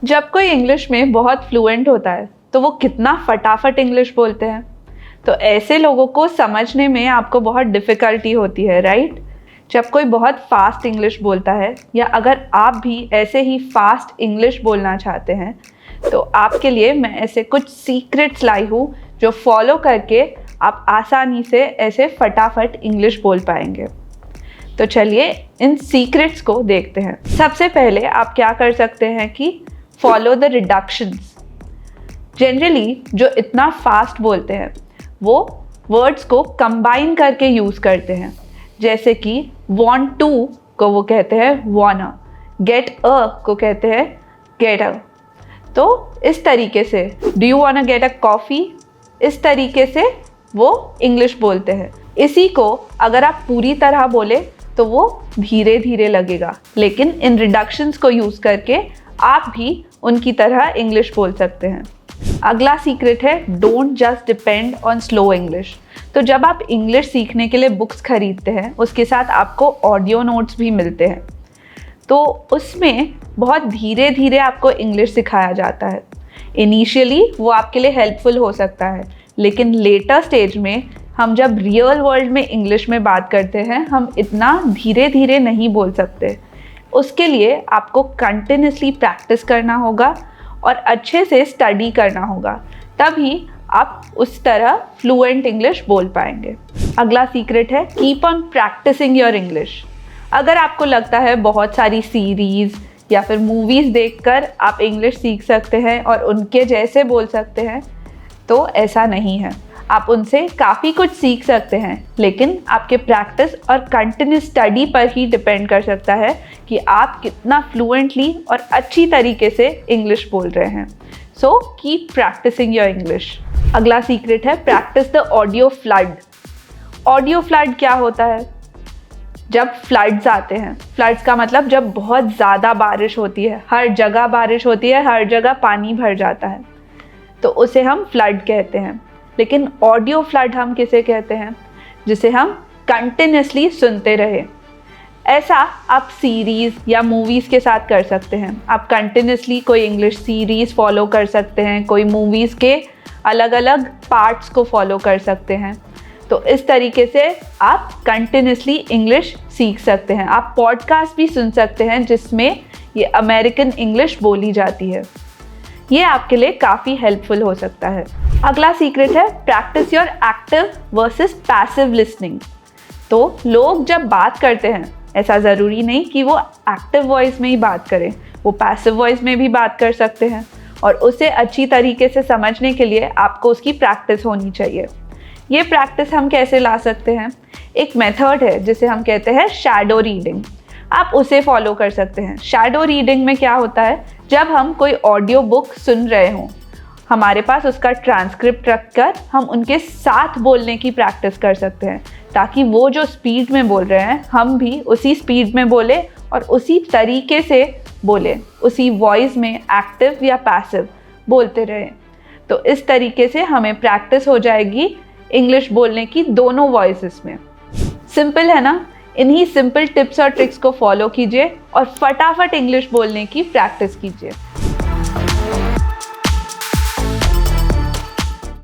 जब कोई इंग्लिश में बहुत फ्लुएंट होता है तो वो कितना फटाफट इंग्लिश बोलते हैं। तो ऐसे लोगों को समझने में आपको बहुत डिफ़िकल्टी होती है, राइट? जब कोई बहुत फास्ट इंग्लिश बोलता है या अगर आप भी ऐसे ही फास्ट इंग्लिश बोलना चाहते हैं तो आपके लिए मैं ऐसे कुछ सीक्रेट्स लाई हूँ जो फॉलो करके आप आसानी से ऐसे फटाफट इंग्लिश बोल पाएंगे। तो चलिए इन सीक्रेट्स को देखते हैं। सबसे पहले आप क्या कर सकते हैं कि फॉलो द रिडक्शंस। जनरली जो इतना फास्ट बोलते हैं वो वर्ड्स को कंबाइन करके यूज़ करते हैं, जैसे कि want to को वो कहते हैं wanna, get a को कहते हैं get a। तो इस तरीके से do you wanna get a coffee, इस तरीके से वो इंग्लिश बोलते हैं। इसी को अगर आप पूरी तरह बोले तो वो धीरे धीरे लगेगा, लेकिन इन रिडक्शंस को यूज़ करके आप भी उनकी तरह इंग्लिश बोल सकते हैं। अगला सीक्रेट है don't just depend on slow English. तो जब आप इंग्लिश सीखने के लिए बुक्स खरीदते हैं उसके साथ आपको ऑडियो नोट्स भी मिलते हैं, तो उसमें बहुत धीरे धीरे आपको इंग्लिश सिखाया जाता है। इनिशियली वो आपके लिए हेल्पफुल हो सकता है, लेकिन लेटर स्टेज में हम जब रियल वर्ल्ड में इंग्लिश में बात करते हैं हम इतना धीरे धीरे नहीं बोल सकते। उसके लिए आपको कंटिन्यूसली प्रैक्टिस करना होगा और अच्छे से स्टडी करना होगा, तभी आप उस तरह फ्लुएंट इंग्लिश बोल पाएंगे। अगला सीक्रेट है keep on practising your English. अगर आपको लगता है बहुत सारी सीरीज़ या फिर मूवीज़ देखकर आप इंग्लिश सीख सकते हैं और उनके जैसे बोल सकते हैं, तो ऐसा नहीं है। आप उनसे काफ़ी कुछ सीख सकते हैं, लेकिन आपके प्रैक्टिस और कंटिन्यूस स्टडी पर ही डिपेंड कर सकता है कि आप कितना फ्लुएंटली और अच्छी तरीके से इंग्लिश बोल रहे हैं। So keep practising your English. अगला सीक्रेट है practise the audio flood. Audio flood क्या होता है? जब फ्लड्स आते हैं, फ्लड्स का मतलब जब बहुत ज़्यादा बारिश होती है, हर जगह बारिश होती है, हर जगह पानी भर जाता है, तो उसे हम फ्लड कहते हैं। लेकिन ऑडियो फ्लड हम किसे कहते हैं? जिसे हम कंटिन्यूसली सुनते रहे। ऐसा आप सीरीज़ या मूवीज़ के साथ कर सकते हैं। आप कंटिन्यूसली कोई इंग्लिश सीरीज़ फॉलो कर सकते हैं, कोई मूवीज़ के अलग अलग पार्ट्स को फॉलो कर सकते हैं। तो इस तरीके से आप कंटिन्यूसली इंग्लिश सीख सकते हैं। आप पॉडकास्ट भी सुन सकते हैं जिसमें ये अमेरिकन इंग्लिश बोली जाती है। ये आपके लिए काफ़ी हेल्पफुल हो सकता है। अगला सीक्रेट है practice your active versus passive listening. तो लोग जब बात करते हैं ऐसा ज़रूरी नहीं कि वो एक्टिव वॉइस में ही बात करें, वो पैसिव वॉइस में भी बात कर सकते हैं, और उसे अच्छी तरीके से समझने के लिए आपको उसकी प्रैक्टिस होनी चाहिए। ये प्रैक्टिस हम कैसे ला सकते हैं? एक मेथड है जिसे हम कहते हैं शैडो रीडिंग। आप उसे फॉलो कर सकते हैं। शैडो रीडिंग में क्या होता है, जब हम कोई ऑडियो बुक सुन रहे हों, हमारे पास उसका ट्रांसक्रिप्ट रखकर हम उनके साथ बोलने की प्रैक्टिस कर सकते हैं, ताकि वो जो स्पीड में बोल रहे हैं हम भी उसी स्पीड में बोले और उसी तरीके से बोले, उसी वॉइस में एक्टिव या पैसिव बोलते रहें। तो इस तरीके से हमें प्रैक्टिस हो जाएगी इंग्लिश बोलने की दोनों वॉइसेस में। सिंपल है ना? इन्हीं सिंपल टिप्स और ट्रिक्स को फॉलो कीजिए और फटाफट इंग्लिश बोलने की प्रैक्टिस कीजिए।